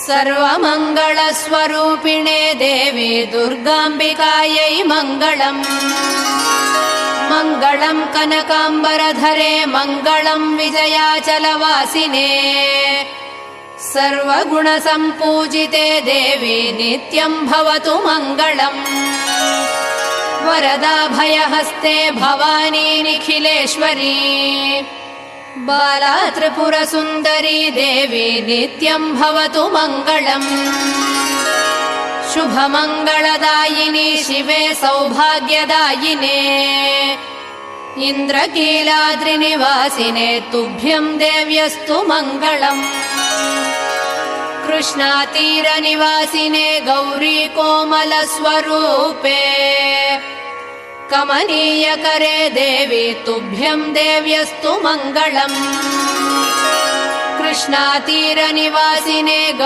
सर्वमङ्गलस्वरूपिणे देवी दुर्गाम्बिकायै मङ्गलम्। मङ्गलम् कनकाम्बरधरे मङ्गलम् विजयाचलवासिने सर्वगुणसम्पूजिते देवी नित्यम् भवतु मङ्गलम्। वरदाभयहस्ते भवानी निखिलेश्वरी बाला त्रिपुरसुन्दरी देवी नित्यम् भवतु मङ्गलम्। शुभमङ्गलदायिनी शिवे सौभाग्यदायिने इन्द्रकीलाद्रिनिवासिने तुभ्यम् देव्यस्तु मङ्गलम्। कृष्णातीरनिवासिने गौरी कोमलस्वरूपे कमनीयकरे देवी तुभ्यम् देव्यस्तु मङ्गलम्। कृष्णातीरनिवासिने